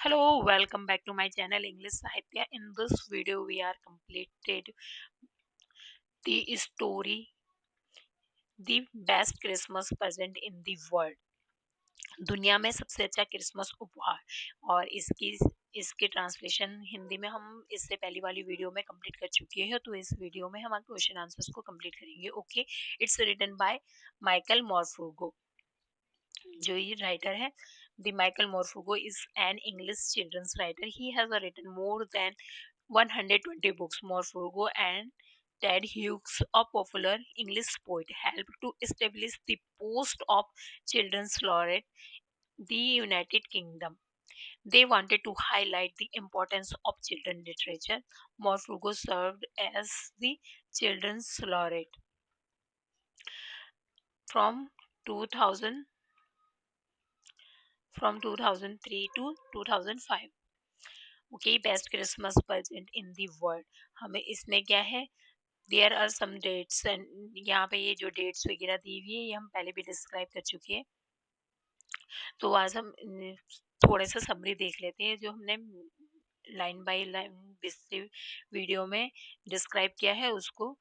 Hello, welcome back to my channel English Sahitya. In this video, we are completed the story, the best Christmas present in the world. दुनिया में सबसे अच्छा Christmas उपहार और इसकी translation Hindi में हम इससे पहली वाली वीडियो में कंप्लीट कर चुके हैं, तो इस वीडियो में हम क्वेश्चन आंसर्स को कंप्लीट करेंगे. Okay, it's written by Michael Morpurgo. जो ये राइटर है, the Michael Morpurgo is an English children's writer. He has written more than 120 books. Morpurgo and Ted Hughes, a popular English poet, helped to establish the post of Children's Laureate, the United Kingdom. They wanted to highlight the importance of children's literature. Morpurgo served as the Children's Laureate from 2000 from 2003 to 2005. Okay, best Christmas present in the world. हमें इसमें क्या है, there are some dates and यहाँ पे ये जो dates वगैरह दी हुई है ये हम पहले भी डिस्क्राइब कर चुके हैं. तो आज हम थोड़ा सा समरी देख लेते हैं जो हमने लाइन बाय लाइन वीडियो में डिस्क्राइब किया है, उसको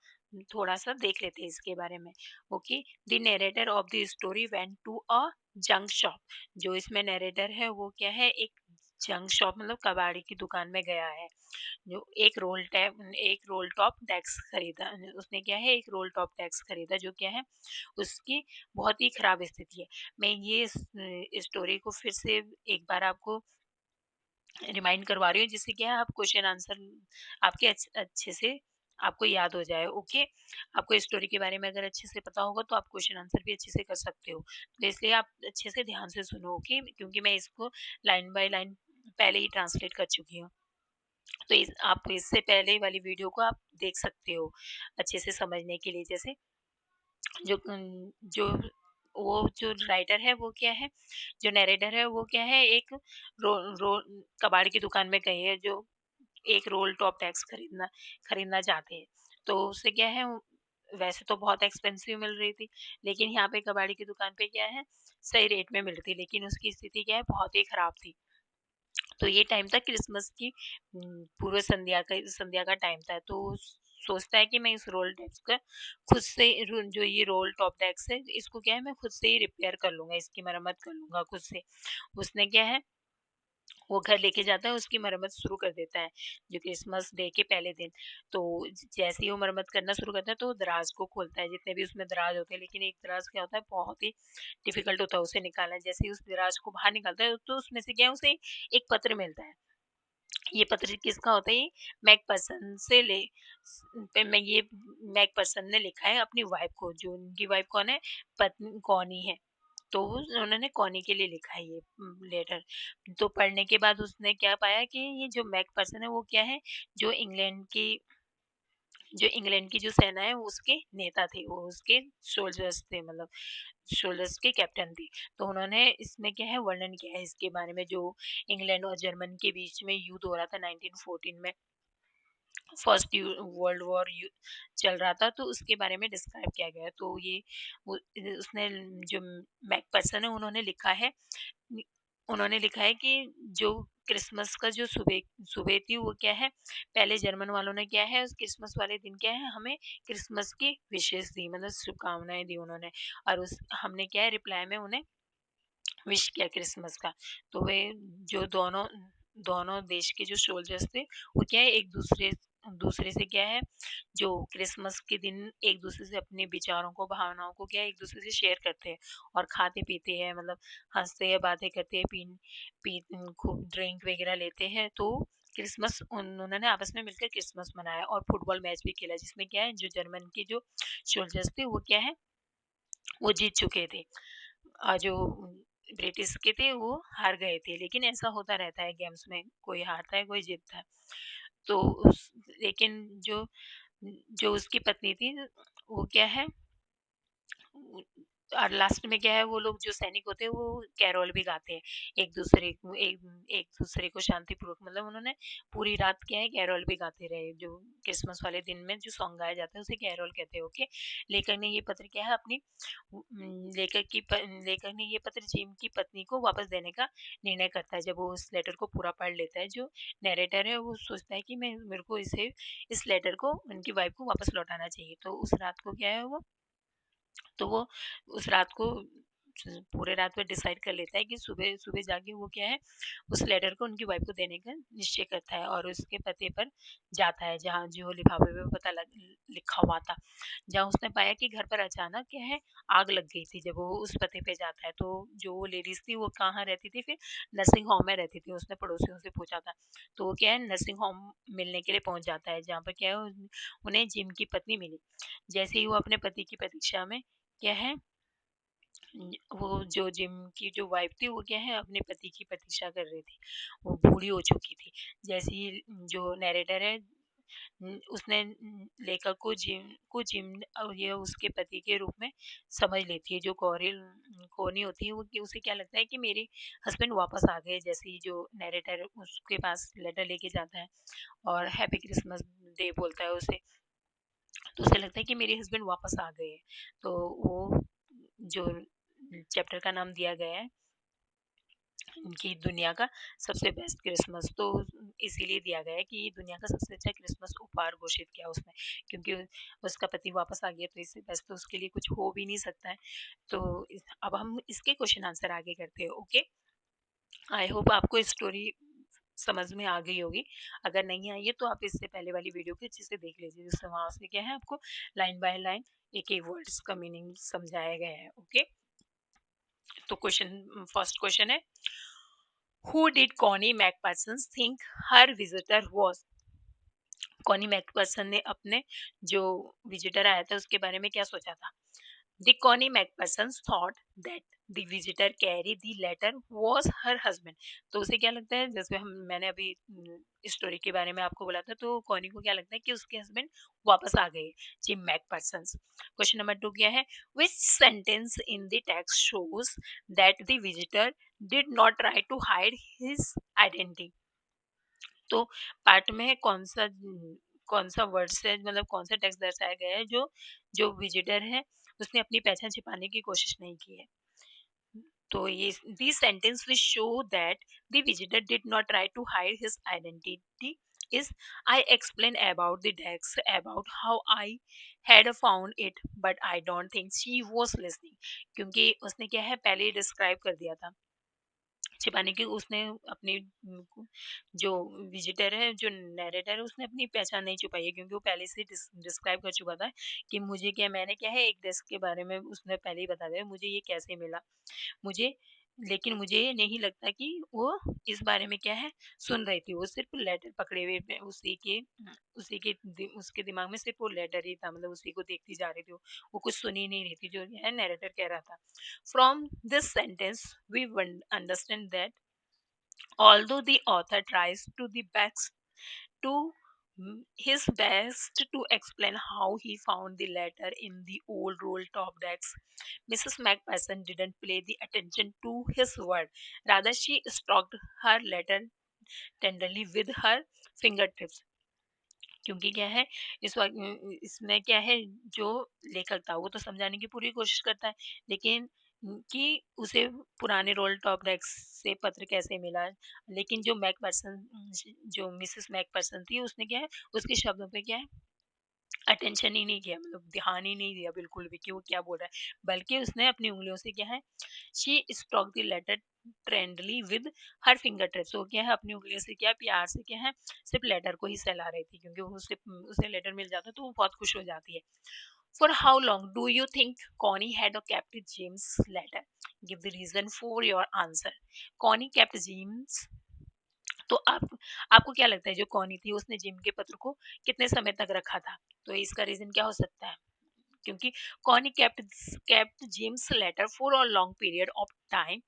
थोड़ा सा देख लेते हैं इसके बारे में. Okay, the narrator of the story went to a junk shop. जो इसमें नरेटर है वो क्या है, एक जंक शॉप मतलब कबाड़ी की दुकान में गया है. जो एक रोल टॉप टैक्स खरीदा. उसने क्या है, एक रोल टॉप टैक्स खरीदा जो क्या है, उसकी बहुत ही खराब स्थिति है. मैं ये स्टोरी को फिर से एक बार आपको रिमाइंड करवा रही हूँ, जिससे क्या है आप क्वेश्चन आंसर आपके अच्छे से आपको याद हो जाए. ओके, आपको स्टोरी के बारे में अगर अच्छे से पता होगा तो आप क्वेश्चन आंसर भी अच्छे से कर सकते हो. तो इसलिए आप अच्छे से ध्यान से सुनो. ओके, क्योंकि मैं इसको लाइन बाय लाइन पहले ही ट्रांसलेट कर चुकी हूँ. तो आप इससे पहले वाली वीडियो को आप देख सकते हो अच्छे से समझने के लिए. जैसे जो वो जो राइटर है वो क्या है, जो नरेटर है वो क्या है, एक कबाड़ की दुकान में गए हैं जो एक रोल टॉप टैक्स खरीदना चाहते हैं. तो उससे क्या है, वैसे तो बहुत एक्सपेंसिव मिल रही थी, लेकिन यहाँ पे कबाड़ी की दुकान पे क्या है, सही रेट में मिलती, लेकिन उसकी स्थिति क्या है, बहुत ही खराब थी. तो ये टाइम था क्रिसमस की पूर्व संध्या का टाइम था. तो सोचता है कि मैं इस रोल टैक्स का खुद से जो ये रोल टॉप टैक्स है इसको क्या है, मैं खुद से ही रिपेयर कर लूंगा, इसकी मरम्मत कर लूंगा खुद से. उसने क्या है, वो घर लेके जाता है, उसकी मरम्मत शुरू कर देता है जो क्रिसमस डे के पहले दिन. तो जैसे ही वो मरम्मत करना शुरू करता है तो दराज को खोलता है, जितने भी उसमें दराज होते हैं, लेकिन एक दराज क्या होता है, बहुत ही डिफिकल्ट होता है उसे निकालना. जैसे ही उस दराज को बाहर निकालता है तो उसमें से क्या है, उसे एक पत्र मिलता है. ये पत्र किसका होता है, ये मैक पर्सन से ले पे मैं ये मैक पर्सन ने लिखा है अपनी वाइफ को. जो उनकी वाइफ कौन है, पत्नी कौनी है. तो उन्होंने कौनी के लिए लिखा है ये लेटर. तो पढ़ने के बाद उसने क्या पाया कि ये जो मैक पर्सन है वो क्या है, जो इंग्लैंड की जो सेना है वो उसके नेता थे, वो उसके सोल्जर्स थे, मतलब सोल्जर्स के कैप्टन थे. तो उन्होंने इसमें क्या है, वर्णन किया है इसके बारे में, जो इंग्लैंड और जर्मनी के बीच में युद्ध हो रहा था 1914 में, फर्स्ट वर्ल्ड वॉर चल रहा था, तो उसके बारे में डिस्क्राइब किया गया है. तो ये उसने जो मैक पर्सन है उन्होंने लिखा है कि जो क्रिसमस का जो सुबह सुबह थी वो क्या है, पहले जर्मन वालों ने क्या है, क्रिसमस वाले दिन क्या है, हमें क्रिसमस की विशेष दी, मतलब शुभकामनाएं दी उन्होंने. और उस हमने क्या है, रिप्लाई में उन्हें विश किया क्रिसमस का. तो वे जो दोनों दोनों देश के जो सोल्जर्स थे वो क्या है, एक दूसरे दूसरे से क्या है, जो क्रिसमस के दिन एक दूसरे से अपने विचारों को भावनाओं को क्या है, एक दूसरे से शेयर करते हैं और खाते पीते हैं, मतलब हंसते हैं, बातें करते हैं, पी खूब ड्रिंक वगैरह लेते हैं. तो क्रिसमस उन्होंने आपस में मिलकर क्रिसमस मनाया और फुटबॉल मैच भी खेला, जिसमें क्या है, जो जर्मन के जो सोल्जर्स थे वो क्या है, वो जीत चुके थे, और जो ब्रिटिश के थे वो हार गए थे. लेकिन ऐसा होता रहता है गेम्स में, कोई हारता है कोई जीतता है. तो लेकिन जो जो उसकी पत्नी थी वो क्या है, और लास्ट में क्या है, वो लोग जो सैनिक होते हैं वो कैरोल भी गाते हैं एक दूसरे को शांतिपूर्वक, मतलब उन्होंने पूरी रात क्या है कैरोल भी गाते रहे। जो क्रिसमस वाले दिन में जो सॉन्ग गाया जाता है उसे कैरोल कहते हैं। ओके, लेखक ने ये पत्र क्या है अपनी लेखक ने ये पत्र जिम की पत्नी को वापस देने का निर्णय करता है। जब वो उस लेटर को पूरा पढ़ लेता है, जो नरेटर है वो सोचता है कि मैं मेरे को इस लेटर को उनकी वाइफ को वापस लौटाना चाहिए। तो उस रात को क्या है वो उस रात को पूरे रात में डिसाइड कर लेता है कि सुबह सुबह जाके वो क्या है उस लेटर को उनकी वाइफ को देने का निश्चय करता है और उसके पते पर जाता है जहाँ जो लिफाफे में लिखा हुआ था। जहाँ उसने पाया कि घर पर अचानक क्या है आग लग गई थी। जब वो उस पते पे जाता है तो जो वो लेडीज थी वो कहाँ रहती थी, फिर नर्सिंग होम में रहती थी। उसने पड़ोसियों से पूछा था, तो वो क्या है नर्सिंग होम मिलने के लिए पहुंच जाता है, जहाँ पर क्या है उन्हें जिम की पत्नी मिली। जैसे ही वो अपने पति की प्रतीक्षा में क्या है वो जो जिम की जो वाइफ थी वो क्या है अपने पति की प्रतीक्षा कर रही थी। वो बूढ़ी हो चुकी थी। जैसे ही जो नरेटर है उसने लेखक को जिम और ये उसके पति के रूप में समझ लेती है। जो कोनी होती है वो उसे क्या लगता है कि मेरे हस्बैंड वापस आ गए। जैसे ही जो नरेटर उसके पास लेटर लेके जाता है और हैप्पी क्रिसमस डे बोलता है उसे, तो उसे लगता है कि मेरे हस्बैंड वापस आ गए हैं। तो वो जो चैप्टर का नाम दिया गया है कि दुनिया का सबसे बेस्ट क्रिसमस, तो इसीलिए दिया गया है कि दुनिया का सबसे अच्छा क्रिसमस उपहार घोषित किया उसने, क्योंकि उसका पति वापस आ गया। तो इससे बेस्ट तो उसके लिए कुछ हो भी नहीं सकता है। तो अब हम इसके क्वेश्चन आंसर आगे करते हैं। ओके, आई होप आपको स्टोरी समझ में आ गई होगी। अगर नहीं आई है तो आप इससे पहले वाली वीडियो को अच्छे से देख लीजिए, जिससे वहां से क्या है आपको लाइन बाय लाइन एक एक वर्ड्स का मीनिंग समझाया गया है। ओके, तो फर्स्ट क्वेश्चन है, who did Connie McPherson think her visitor was? Connie McPherson ने अपने जो विजिटर आया था उसके बारे में क्या सोचा था? The Connie McPherson's thought that the visitor carry the letter was her husband. तो उसे क्या लगता है, जैसे हम मैंने अभी स्टोरी के बारे में आपको बोला था, तो कॉनी को क्या लगता है कि उसके हस्बैंड वापस आ गए जिम मैकपर्सन। क्वेश्चन नंबर 2 क्या है, which sentence in the text shows that the visitor did not try to hide his identity? तो पार्ट में कौन सा वर्ड से, मतलब कौन सा टेक्स्ट दर्शाया गया है जो जो विजिटर है उसने अपनी पहचान छिपाने की कोशिश नहीं की है। तो ये this sentence will show that the visitor did not try to hide his identity is I explained about the desk, about how I had found it, but I don't think she was listening। क्योंकि उसने क्या है पहले ही describe कर दिया था छिपाने की। उसने अपनी जो विजिटर है, जो नैरेटर है, उसने अपनी पहचान नहीं छुपाई है, क्योंकि वो पहले से डिस्क्राइब कर चुका था कि मुझे क्या, मैंने क्या है एक डेस्क के बारे में उसने पहले ही बता दिया मुझे ये कैसे मिला मुझे। लेकिन मुझे नहीं लगता कि वो इस बारे में क्या है सुन रही थी। वो सिर्फ लेटर पकड़े हुए थे, उसके दिमाग में सिर्फ वो लेटर ही था, मतलब उसी को देखती जा रही थी। वो कुछ सुन ही नहीं रही थी जो है नैरेटर कह रहा था। From this sentence we understand that although the author tries to the best to his best to explain how he found the letter in the old roll top decks, Mrs. Macpherson didn't pay the attention to his word. Rather, she stroked her letter tenderly with her fingertips। क्योंकि क्या है इस वक्त इसमें क्या है जो लेखक था वो तो समझाने की पूरी कोशिश करता है, लेकिन कि उसे पुराने रोल टॉप डेक्स से पत्र कैसे मिला। लेकिन जो मैक पर्सन जो मिसेस मैक पर्सन थी उसने क्या है उसके शब्दों पे क्या है अटेंशन ही नहीं किया, मतलब ध्यान ही नहीं दिया बिल्कुल भी कि वो क्या बोल रहा है, बल्कि उसने अपनी उंगलियों से क्या है she stroke the letter tenderly with her finger tips. वो क्या है अपनी उंगलियों से क्या प्यार से क्या है सिर्फ लेटर को ही सहला रही थी, क्योंकि वो उसे लेटर मिल जाता तो वो बहुत खुश हो जाती है। For how long do you think Connie had kept James' letter? Give the reason for your answer. Connie kept James। तो आपको क्या लगता है जो कॉनी थी उसने जिम के पत्र को कितने समय तक रखा था? तो इसका रीजन क्या हो सकता है? क्योंकि Connie kept Jim's letter for a long period of time.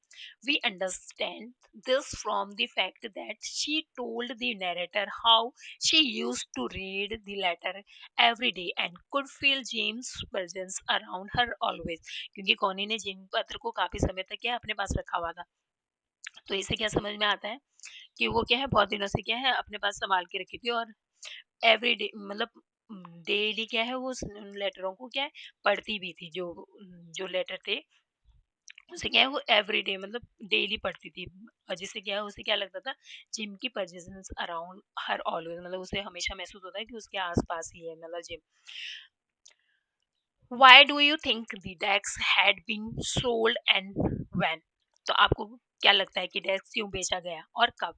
We understand this from the fact that she told the narrator how she used to read the letter every day and could feel Jim's presence around her always. क्योंकि Connie ने gym पत्र को काफी समय तक क्या है, अपने पास रखा हुआ था। तो इससे क्या समझ में आता है कि वो क्या है, बहुत दिनों से क्या है अपने पास संभाल के रखी थी, और एवरीडे मतलब डेली क्या है वो उस लेटरों को क्या है पढ़ती भी थी। जो जो लेटर थे उसे क्या है वो एवरीडे मतलब डेली पढ़ती थी, और जिससे क्या है उसे क्या लगता था, जिम की प्रेजेंस अराउंड हर ऑलवेज, मतलब उसे हमेशा महसूस होता है कि उसके आसपास ही है मतलब Jim. Why do you think the desk had been sold and when? तो आपको क्या लगता है कि डेस्क क्यों बेचा गया और कब?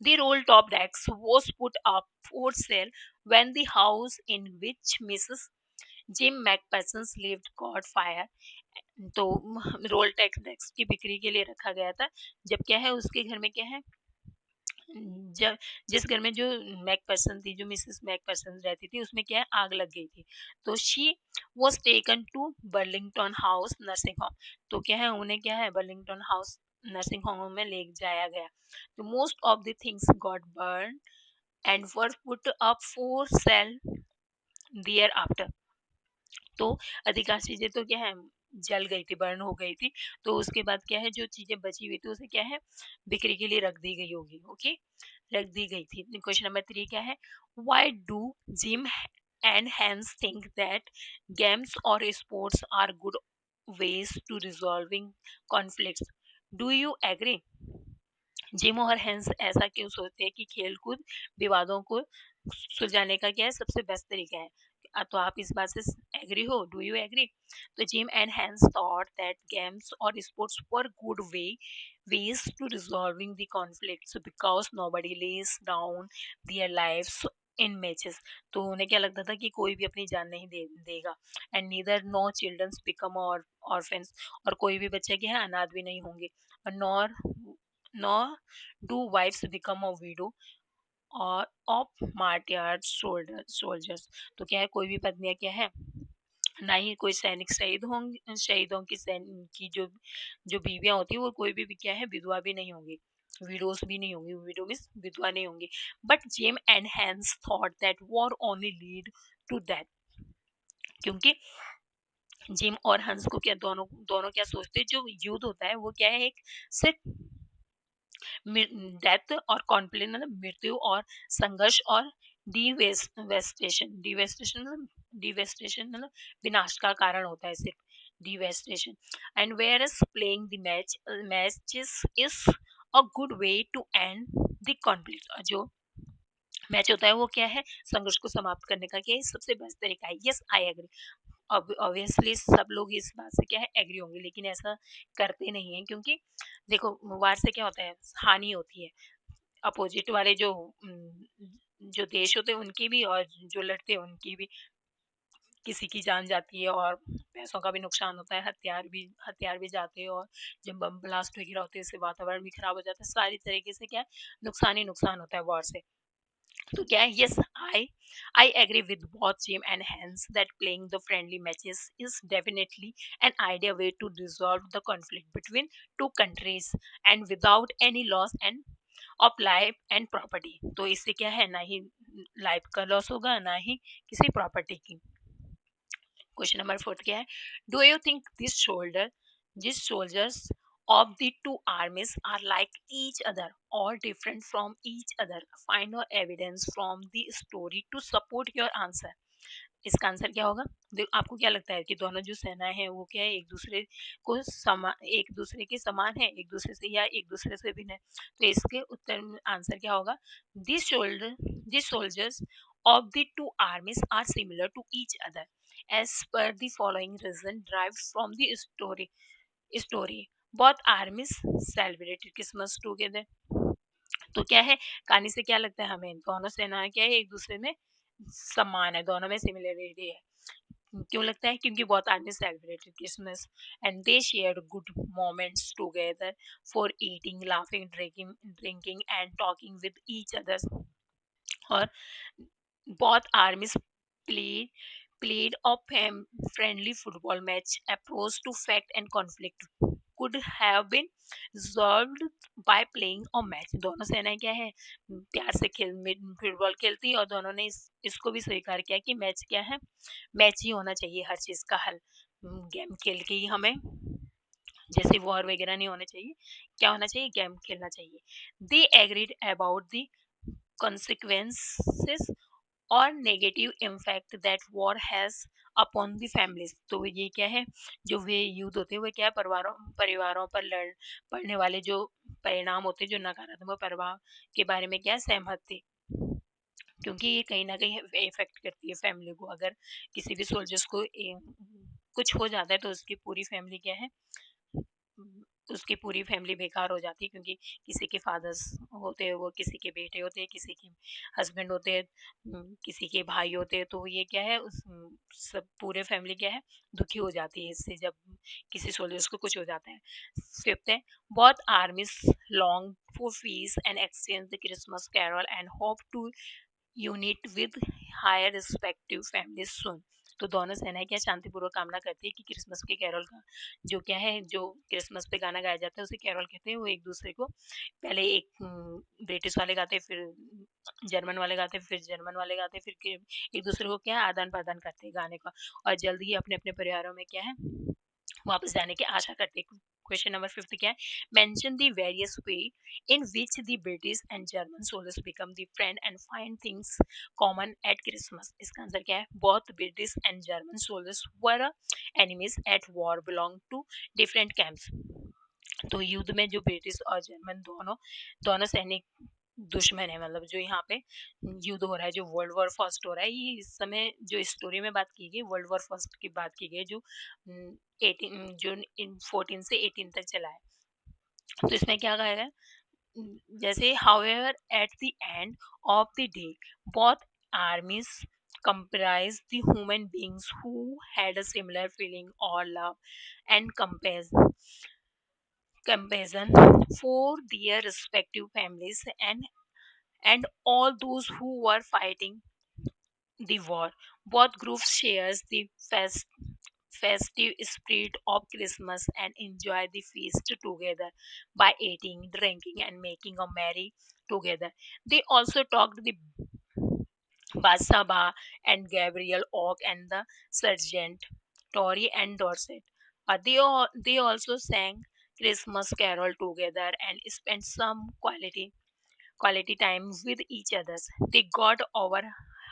The roll-top desk was put up for sale when the house in which Mrs. Jim McPherson lived caught fire. तो रोल टैक्स डेस्क की बिक्री के लिए रखा गया था जब क्या है उसके घर में क्या है, जब जिस घर में जो मैकपर्सन थी, जो मिसेस मैकपर्सन रहती थी, उसमें क्या है आग लग गई थी। तो she was taken to Burlington House nursing home. तो क्या है उन्हें क्या है बर्लिंगटन हाउस नर्सिंग होम में ले जाया गया। तो most of the things got burn and were put up for sale there after. तो अधिकांश चीजें तो क्या है जल गई थी, बर्न हो गई थी। तो उसके बाद क्या है जो चीजें बची हुई थी उसे क्या है बिक्री के लिए रख दी गई होगी। ओके, रख दी गई थी। क्वेश्चन नंबर 3 क्या है, why do Jim and Hans think that games और sports are good ways to resolving conflicts? Do you agree? Jim और हैंस ऐसा क्यों सोचते हैं कि खेलकूद विवादों को सुलझाने का क्या है सबसे बेस्ट तरीका है? तो आप इस बात से एग्री हो? Do you agree? तो Jim and Hans thought that games और sports were good ways to resolving the conflicts because nobody lays down their lives in matches. तो उन्हें क्या लगता था कि कोई भी अपनी जान नहीं देगा, and neither no childrens become और ऑर्फेंस, और कोई भी बच्चे क्या है अनाथ भी नहीं होंगे, और nor do wives become a widow और of martyred soldiers। तो क्या है कोई भी पत्नियां क्या है ना ही कोई सैनिक शहीद होंगे, शहीदों की की जो जो बीवियां होती है वो कोई भी क्या है विधवा भी नहीं होंगी, विडोज भी नहीं होंगी, विडो मीन्स विधवा नहीं होंगी। But Jim and Hans thought that war only lead to that. क्योंकि जिम और हंस को क्या दोनों दोनों क्या सोचते, जो युद्ध होता है वो क्या है एक सिर्फ डेथ और कॉन्फ्लिक्ट मतलब मृत्यु और संघर्ष और डिवेस्टेशन मतलब विनाश का कारण होता है सिर्फ devastation. And where is playing the match is a good way to end the conflict. जो मैच होता है वो क्या है संघर्ष को समाप्त करने का क्या है सबसे बेस्ट तरीका है। Yes I agree. ऑब्वियसली सब लोग इस बात से क्या है एग्री होंगे, लेकिन ऐसा करते नहीं है क्योंकि देखो वार से क्या होता है हानि होती है, अपोजिट वाले जो देश होते हैं उनकी भी, और जो लड़ते हैं उनकी भी, किसी की जान जाती है और पैसों का भी नुकसान होता है, हथियार भी जाते हैं, और जब बम ब्लास्ट वगैरह होते हैं इससे वातावरण भी खराब हो जाता है, सारी तरीके से क्या है नुकसान ही नुकसान होता है वॉर से। तो क्या है yes I agree with both Jim and Hans that playing the friendly matches is definitely an idea way to resolve the conflict between two countries and without any loss and of life and property। तो इससे क्या है ना ही life का loss होगा ना ही किसी property की। क्वेश्चन नंबर 4 क्या है, do you think this soldiers of the two armies are like each other or different from each other? Find your evidence from the story to support your answer। इसका answer क्या होगा? आपको क्या लगता है कि दोनों जो सेनाएं हैं वो क्या है एक दूसरे को एक दूसरे के समान है, एक दूसरे से या एक दूसरे से भिन्न है? तो इसके उत्तर में आंसर क्या होगा? This soldiers of the two armies are similar to each other as per the following reason derived from the story both armies celebrated Christmas together। तो क्या है कहानी से क्या लगता है हमें दोनों सेनाएं क्या है एक दूसरे में समान है, दोनों में सिमिलरिटी है। क्यों लगता है? क्योंकि बहुत army celebrated Christmas and they share good moments together for eating laughing drinking and talking with each others. और both armies play played a friendly football match approach to fact and conflict could have been resolved by playing a match। दोनों सेनाएं क्या है, प्यार से football खेलती और दोनों ने इसको भी स्वीकार किया कि मैच क्या है, मैच ही होना चाहिए हर चीज का हल। गेम खेल के ही हमें जैसे वॉर वगैरह नहीं होने चाहिए, क्या होना चाहिए, गेम खेलना चाहिए। They agreed about the consequences और negative impact that war has upon the families. तो ये क्या है, जो वे युद्ध होते हैं वो क्या है, परिवारों पर पड़ने वाले जो परिणाम होते हैं, जो नकारात्मक प्रभाव के बारे में क्या सहमत थे, क्योंकि ये कहीं ना कहीं इफेक्ट करती है फैमिली को। अगर किसी भी सोल्जर्स को कुछ हो जाता है तो उसकी पूरी फैमिली क्या है, उसकी पूरी फैमिली बेकार हो जाती है, क्योंकि किसी के फादर्स होते हैं, वो किसी के बेटे होते हैं, किसी के हस्बैंड होते हैं, किसी के भाई होते हैं, तो ये क्या है, उस सब पूरे फैमिली क्या है, दुखी हो जाती है इससे जब किसी सोल्जर्स को कुछ हो जाता है। फिफ्थ है, both armies long for peace and exchange the Christmas carol and hope to unite with higher respective families soon। तो दोनों सेनाएं क्या शांतिपूर्वक कामना करती है कि क्रिसमस के कैरल का जो क्या है, जो क्रिसमस पे गाना गाया जाता है उसे कैरल कहते हैं। वो एक दूसरे को पहले एक ब्रिटिश वाले गाते, फिर जर्मन वाले गाते, फिर जर्मन वाले गाते, फिर एक दूसरे को क्या है, आदान प्रदान करते हैं गाने का, और जल्द ही अपने अपने परिवारों में क्या है, वापस जाने की आशा करते हैं। क्वेश्चन नंबर फिफ्थ क्या है, mention the various way in which the British and German soldiers become the friend and find things common at Christmas. इसका आंसर क्या है, both British and German soldiers were enemies at war belong to different camps. तो युद्ध में जो British और German दोनों दोनों सैनिक दुश्मन है, मतलब जो यहाँ पे युद्ध हो रहा है, जो वर्ल्ड वॉर फर्स्ट हो रहा है, ये इस समय जो स्टोरी में बात की गई वर्ल्ड वॉर फर्स्ट की बात की गई, जो 18 जो 14 से 18 तक चला है। तो इसमें क्या कहा है, जैसे however at the end of the day both आर्मीज comprise the human beings who had a similar feeling or love and compassion for their respective families and all those who were fighting the war. Both groups shares the festive spirit of Christmas and enjoy the feast together by eating, drinking, and making a merry together. They also talked the Basaba and Gabriel Oak and the Sergeant Tory and Dorset. They also sang Christmas carol together and spent some quality time with each other. They got over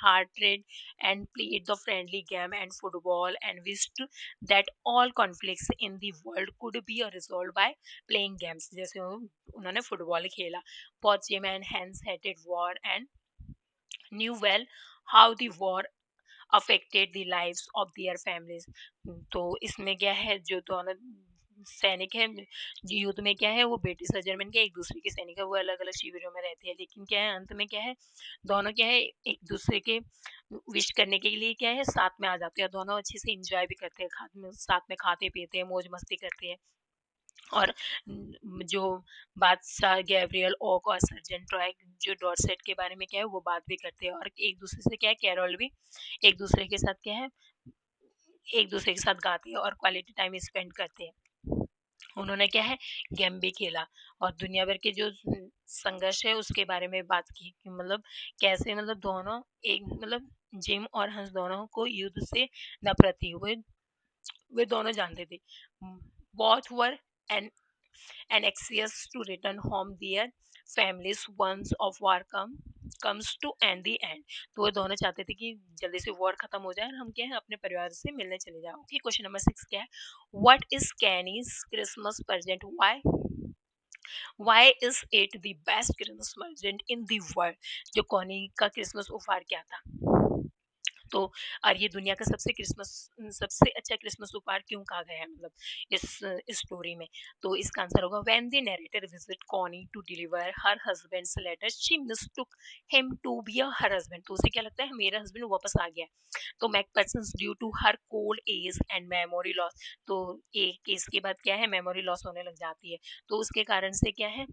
hearted and played the friendly game and football and wished that all conflicts in the world could be resolved by playing games। जैसे उन्होंने football खेला। Both Jim and Hans hated war and knew well how the war affected the lives of their families। तो इसमें क्या है, जो दोनों सैनिक है जो युद्ध में क्या है, वो ब्रिटिश और जर्मन के एक दूसरे के सैनिक है, वो अलग अलग शिविरों में रहते हैं, लेकिन क्या है अंत में क्या है, दोनों क्या है एक दूसरे के विश करने के लिए क्या है साथ में आ जाते हैं, दोनों अच्छे से इंजॉय भी करते हैं, साथ में खाते पीते हैं, मौज मस्ती करते हैं। और जो बादशाह गैब्रियल ओक और सर्जन ट्रॉय जो डॉर्सेट के बारे में क्या है वो बात भी करते हैं, और एक दूसरे से क्या है कैरोल भी एक दूसरे के साथ क्या है, एक दूसरे के साथ गाते हैं और क्वालिटी टाइम स्पेंड करते हैं। उन्होंने क्या है गेम भी खेला और दुनिया भर के जो संघर्ष है उसके बारे में बात की कि मतलब कैसे, मतलब दोनों एक मतलब जिम और हंस दोनों को युद्ध से नफरत थी, वे दोनों जानते थे। both were an anxious to return home their families once of war comes to end the end। तो वो दोनों चाहते थे कि जल्दी से वॉर खत्म हो जाए और हम क्या है अपने परिवार से मिलने चले जाओ। ओके, क्वेश्चन नंबर 6 क्या है, what is Connie's Christmas present, why is it the best Christmas present in the world. जो कॉनी का क्रिसमस उपहार क्या था, तो और ये दुनिया का सबसे अच्छा क्रिसमस उपहार क्यों कहा गया है, मतलब इस स्टोरी में। तो इसका आंसर होगा when the narrator visit Connie to deliver her husband's letter she mistook him to be her husband. तो उसे क्या लगता है मेरा हस्बैंड वापस आ गया। तो make persons due to her cold age and memory loss. तो एक केस के बाद क्या है मेमोरी लॉस होने लग जाती है, तो उसके कारण से क्या है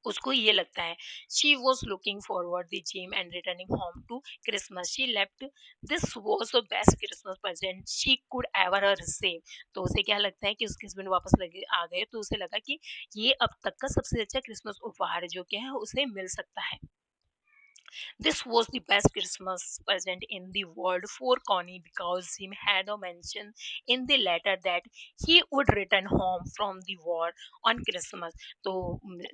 उसको ये लगता है she was looking forward the Jim and returning home to Christmas she left this was the best Christmas present she could ever receive. तो उसे क्या लगता है कि उसके हस्बैंड वापस लगे आ गए तो उसे लगा कि ये अब तक का सबसे अच्छा क्रिसमस उपहार जो क्या है उसे मिल सकता है। This was the best Christmas present in the world for Connie because Jim had mentioned in the letter that he would return home from the war on Christmas. तो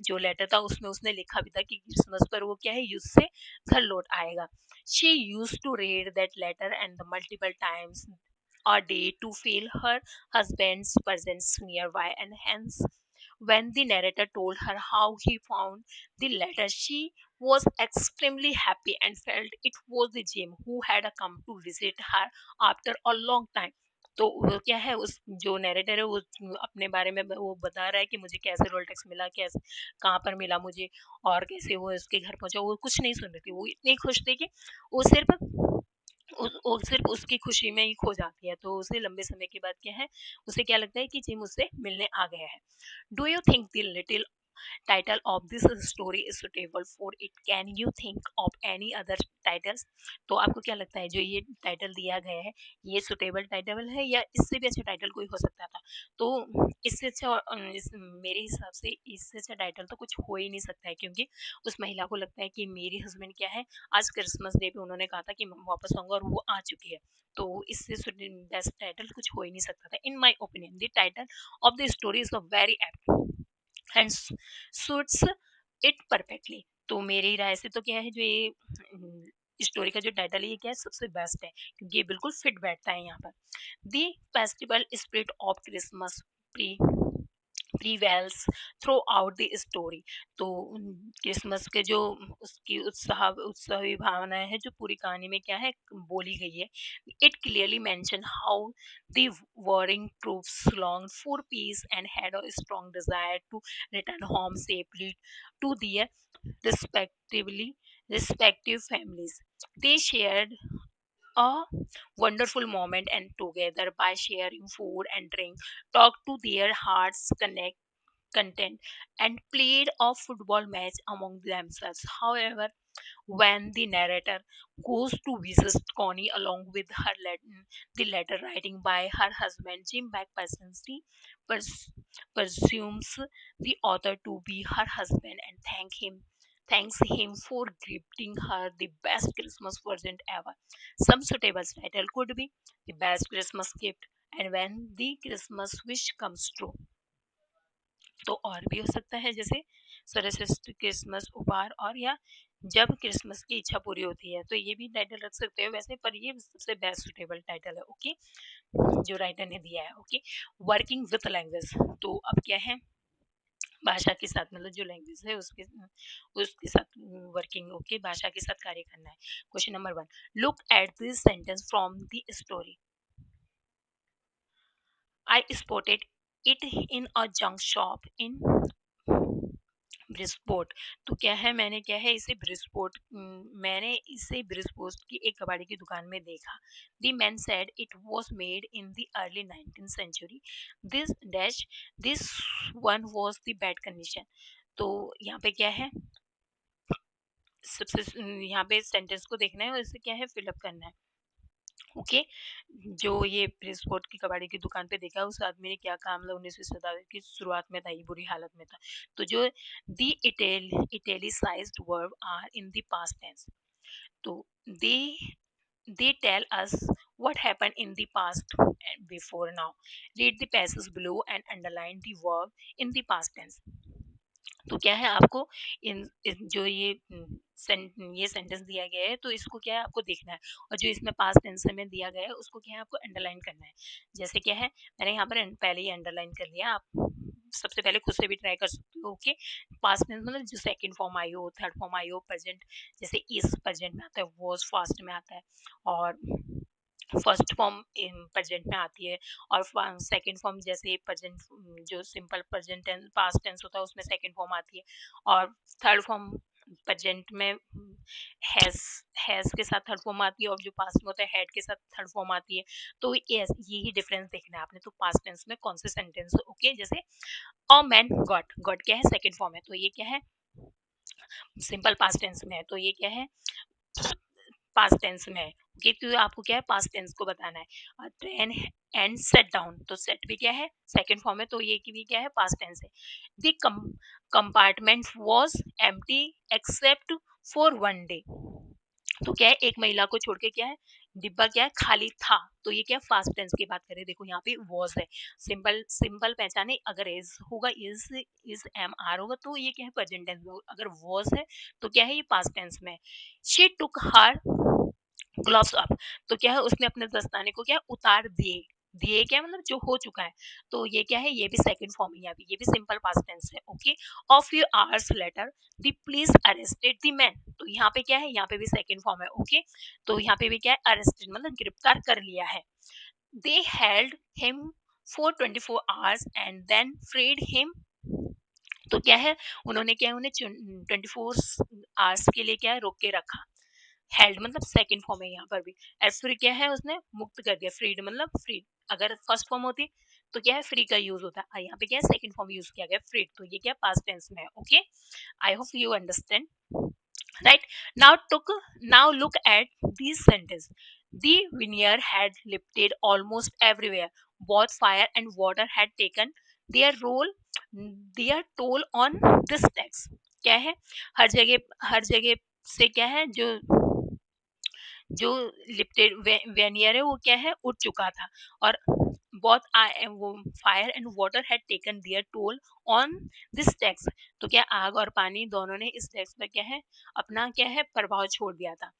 जो लेटर था उसमें उसने लिखा भी था कि क्रिसमस पर वो क्या है युद्ध से घर लौट आएगा। She used to read that letter and the multiple times a day to feel her husband's presence nearby, and hence when the narrator told her how he found the letter, she was extremely happy and felt it was the Jim who had come to visit her after a long time. तो वो क्या है उस जो narrator है वो अपने बारे में वो बता रहा है कि मुझे कैसे रोलटेक्स मिला, कैसे कहाँ पर मिला मुझे और कैसे वो उसके घर पहुंचा। वो कुछ नहीं सुन रही थी, वो इतनी खुश थी कि वो सिर्फ वो सिर्फ उसकी खुशी में ही खो जाती है। तो उसे लंबे समय के बाद क्या है उसे क्या लगता है कि जिम उससे मिलने आ गया है। Do you think the little title of this story is suitable for it? Can you think of any other titles? तो आपको क्या लगता है जो ये टाइटल दिया गया है ये सुटेबल टाइटल है या इससे भी अच्छा टाइटल कोई हो सकता था? तो इससे अच्छा मेरे हिसाब से इससे अच्छा टाइटल तो कुछ हो ही नहीं सकता है, क्योंकि उस महिला को लगता है कि मेरे हस्बैंड क्या है आज क्रिसमस डे पे उन्होंने कहा था कि मैं वापस आऊंगा और वो आ चुकी है। तो इससे बेस्ट टाइटल कुछ हो ही नहीं सकता था। In my opinion the title of the story is very and suits it perfectly। तो मेरी राय से तो क्या है जो ये स्टोरी का जो टाइटल है ये क्या है सबसे बेस्ट है, क्योंकि ये बिल्कुल फिट बैठता है यहाँ पर। The festival spirit of Christmas pre prevails throughout the story। तो क्रिसमस के जो उसकी उत्साही भावनाएं है जो पूरी कहानी में क्या है बोली गई है। It clearly mention how the warring troops longed for peace and had a strong desire to return home safely to their respectively respective families. They shared a wonderful moment and together by sharing food and drink talk to their hearts content and played a football match among themselves. However, when the narrator goes to visit Connie along with the letter writing by her husband, Jim Back pers- presumes the author to be her husband and thanks him for gifting her the best Christmas present ever. Some suitable title could be the best Christmas gift and when the Christmas wish comes true। तो और भी हो सकता है जैसे सर्वश्रेष्ठ Christmas उपहार और या जब क्रिसमस की इच्छा पूरी होती है, तो ये भी टाइटल रख सकते हो वैसे, पर ये सबसे बेस्ट सुटेबल टाइटल है। ओके, जो राइटर ने दिया है। Okay, working with language. तो अब क्या है भाषा के साथ मतलब जो लैंग्वेज है उसके साथ वर्किंग। ओके, भाषा के साथ कार्य करना है। Question number 1, look at this sentence from the story. I spotted it in a junk shop in Bridport. तो क्या है मैंने क्या है इसे ब्रिस्पोर्ट मैंने इसे ब्रिस्पोर्ट की एक कबाड़ी की दुकान में देखा। The man said it was made in the early 19th century. This dash this one was the bad condition. तो यहाँ पे क्या है सबसे यहाँ पे सेंटेंस को देखना है और इसे क्या है फिलअप करना है। ओके, जो ये ब्रिस्पोर्ट की कबाड़ी की दुकान पे देखा उस आदमी ने क्या कहा, मतलब 19वीं शताब्दी की शुरुआत में था, ये बुरी हालत में था। तो जो the italicised verb are in the past tense. तो they they tell us what happened in the past and before now। Read the passage below and underline the verb in the past tense। तो क्या है आपको जो ये sentence दिया गया है तो इसको क्या है आपको देखना है, और जो इसमें पास्ट टेंस में दिया गया है उसको क्या है आपको अंडरलाइन करना है। जैसे क्या है मैंने यहाँ पर पहले ही अंडरलाइन कर लिया, आप सबसे पहले खुद से भी ट्राई कर सकते हो। ओके, पास्ट टेंस मतलब जो सेकंड फॉर्म आई हो, थर्ड फॉर्म आई हो, प्रेजेंट जैसे इस प्रेजेंट में आता है, वॉज फास्ट में आता है, और फर्स्ट फॉर्म प्रेजेंट में आती है, और सेकंड फॉर्म जैसे प्रेजेंट जो simple present tense past tense होता है उसमें सेकंड फॉर्म आती है, और थर्ड फॉर्म प्रेजेंट में हैज के साथ थर्ड फॉर्म आती है, और जो पास्ट में होता है हैड के साथ थर्ड फॉर्म आती है। तो यस यही डिफरेंस देखना है आपने। तो पास्ट टेंस में कौन से सेंटेंस ओके जैसे अ मैन गॉट, गॉट क्या है सेकंड फॉर्म है, तो ये क्या है सिंपल पास्ट टेंस में है, तो ये क्या है, पास्ट टेंस में है। ओके, तो आपको क्या है, पास्ट टेंस को बताना है। ट्रेन एंड सेट डाउन, तो सेट भी क्या है, सेकंड फॉर्म है, तो ये की भी क्या है, पास्ट टेंस है। The compartment was empty except for one day, तो क्या है, एक महिला को छोड़ के क्या है, डिब्बा क्या है, खाली था। तो ये क्या है, फास्ट टेंस की बात करें, देखो यहाँ पे वॉज है, सिंपल सिंपल पहचाने, अगर इज होगा, इज एम आर होगा, तो ये क्या है, प्रेजेंट टेंस में होगा। अगर वॉज है तो क्या है, ये पास्ट टेंस में है। She took her gloves up, तो क्या है, उसने अपने दस्ताने को क्या है, उतार दिए। दिए क्या है, मतलब जो हो चुका है, तो ये क्या है, ये भी सेकंड फॉर्म है, यहाँ पे ये भी सिंपल पास्ट टेंस है। Okay, of few hours later the police arrested the man, तो यहाँ पे क्या है, यहाँ पे भी सेकंड फॉर्म है। ओके, तो यहाँ पे भी क्या है, अरेस्टेड मतलब गिरफ्तार कर लिया है। They held him for 24 hours and then freed him, तो क्या है, उन्होंने क्या है, उन्हें 24 आवर्स के लिए क्या है, रोक के रखा। हेल्ड मतलब सेकंड फॉर्म है यहाँ पर भी। एज फ्री क्या है, उसने मुक्त कर दिया, फ्रीड मतलब फ्री। अगर फर्स्ट फॉर्म होती तो क्या है, फ्री का यूज होता है, यहाँ पे क्या है, सेकंड फॉर्म यूज किया गया, फ्रीड, तो ये क्या पास्ट टेंस में है। Okay, I hope you understand, right? Now look at these sentences. The veneer had lifted almost everywhere. Both fire and water had taken their role, their toll on this text. क्या है, हर जगह से क्या है, जो लिप्टेड vernier है, वो क्या है, उठ चुका था। और बहुत वो fire and water had taken their toll on this text, तो क्या आग और पानी दोनों ने इस टेक्स्ट पर क्या है, अपना क्या है, प्रभाव छोड़ दिया था।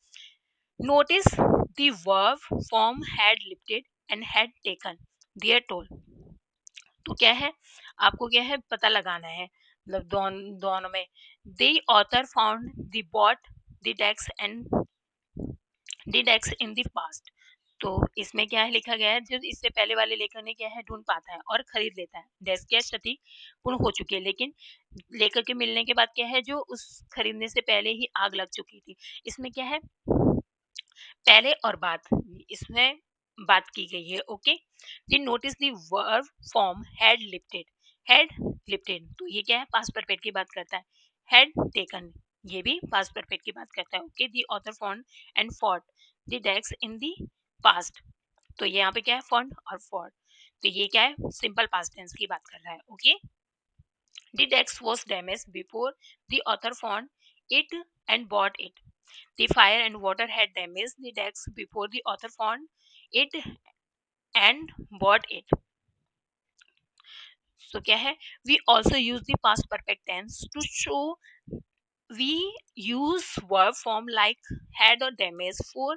Notice the verb form had lifted and had taken their toll, तो क्या है, आपको क्या है, पता लगाना है, मतलब दोनों में। The author found the bought the text and the text in the past, तो इसमें क्या है, लिखा गया है, जो इससे पहले वाले लेखक ने क्या है, ढूंढ पाता है और खरीद लेता है। डेस्क क्या क्षति पूर्ण हो चुकी है, लेकिन लेखक के मिलने के बाद क्या है, जो उस खरीदने से पहले ही आग लग चुकी थी। इसमें क्या है, पहले और बाद, इसमें बात की गई है। Okay, the notice the verb form had lifted, तो ये क्या है, पास्ट परफेक्ट की बात करता है। हैड टेकन, ये भी पास्ट परफेक्ट की बात करता है। Okay, the author found and fought the desk in the past, तो यहाँ पे क्या है, फॉन्ड और फॉर, तो ये क्या है, सिंपल पास्ट टेंस की बात कर रहा है। Okay, the text was damaged before the author found it and bought it, the fire and water had damaged the text before the author found it and bought it, so क्या है, we also use the past perfect tense to show, we use verb form like had or damaged for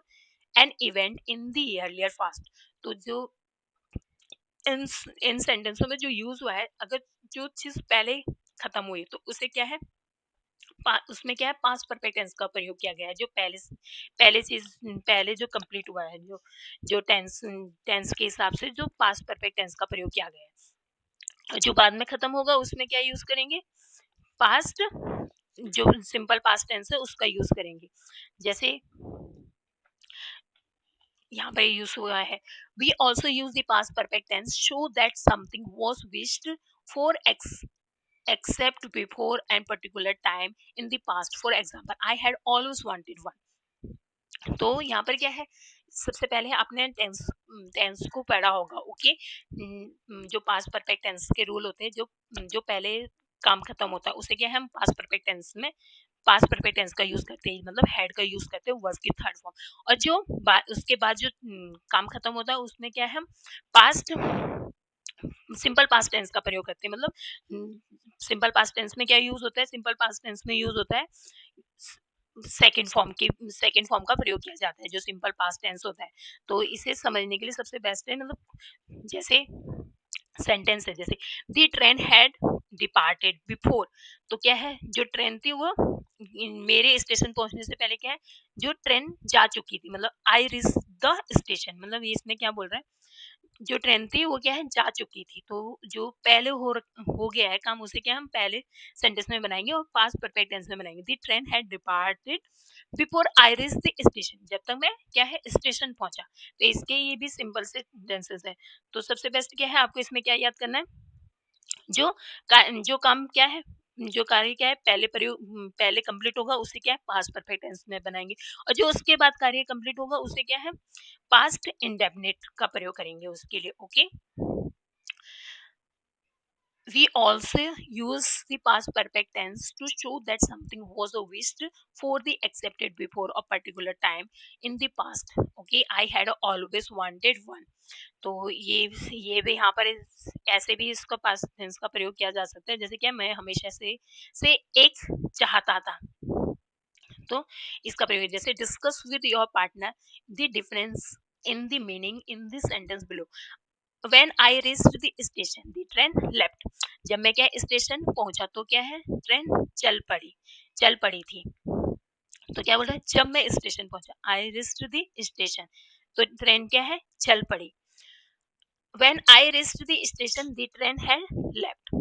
an event in the earlier past, तो जो इन इन सेंटेंसों में जो use हुआ है, अगर जो चीज पहले खत्म हुई तो उसे क्या है, उसमें क्या है, पास्ट परफेक्ट टेंस का प्रयोग किया गया है। जो पहले चीज पहले जो कंप्लीट हुआ है, जो टेंस टेंस के हिसाब से जो पास्ट परफेक्ट टेंस का प्रयोग किया गया है, जो बाद में खत्म होगा उसमें क्या यूज करेंगे, पास्ट, जो सिंपल पास्ट टेंस है उसका यूज करेंगे। जैसे यहाँ पे यूज हुआ है, we also use the past perfect tense show that something was wished for except before and particular time in the past, for example I had always wanted one, तो यहाँ पर क्या है, सबसे पहले आपने टेंस टेंस को पढ़ा होगा। ओके, जो पास्ट परफेक्ट टेंस के रूल होते हैं, जो पहले काम खत्म होता है उसे क्या है, हम पास्ट परफेक्ट टेंस में पास्ट परफेक्ट टेंस का यूज करते हैं, मतलब हेड का यूज करते हैं वर्ब की थर्ड फॉर्म, और जो उसके बाद जो काम खत्म होता है उसमें क्या है, हम पास्ट सिंपल पास्ट टेंस का प्रयोग करते हैं। मतलब सिंपल पास्ट टेंस में क्या यूज होता है, सिंपल पास्ट टेंस में यूज होता है सेकेंड फॉर्म का प्रयोग किया जाता है, जो सिंपल पास्ट टेंस होता है। तो इसे समझने के लिए सबसे बेस्ट है, मतलब जैसे सेंटेंस है, जैसे the train had departed before, तो क्या है, जो ट्रेन थी वो मेरे स्टेशन पहुंचने से पहले क्या है, जो ट्रेन जा चुकी थी, मतलब आई रिच द स्टेशन, मतलब ये इसमें क्या बोल रहा है, जो ट्रेन थी वो क्या है, जा चुकी थी, तो जो पहले हो गया है काम उसे क्या हम पहले सेंटेंस में बनाएंगे और पास्ट परफेक्ट टेंस में बनाएंगे। The train had departed before I reach the station, जब तक मैं क्या है, स्टेशन पहुंचा, तो इसके ये भी सिंपल से टेंसेस है। तो सबसे बेस्ट क्या है, आपको इसमें क्या याद करना है, जो जो काम क्या है, जो कार्य क्या है पहले कंप्लीट होगा उसे क्या है पास्ट परफेक्ट टेंस में बनाएंगे, और जो उसके बाद कार्य कंप्लीट होगा उसे क्या है पास्ट इंडेफिनिट का प्रयोग करेंगे उसके लिए। Okay, we also use the past perfect tense to show that something was wished for the accepted before a particular time in the past. Okay, I had always wanted one. तो ये भी यहाँ पर ऐसे भी इसका पास्ट टेंस का प्रयोग किया जा सकता है, जैसे कि मैं हमेशा से एक चाहता था। तो इसका प्रयोग जैसे discuss with your partner the difference in the meaning in the sentence below. When I reached the station, the train left. जब मैं क्या स्टेशन पहुंचा तो क्या है ट्रेन चल पड़ी थी। तो क्या बोल रहा है जब मैं स्टेशन पहुंचा, आई रिस्ड द स्टेशन, तो ट्रेन क्या है चल पड़ी। When I reached the station, the train had left.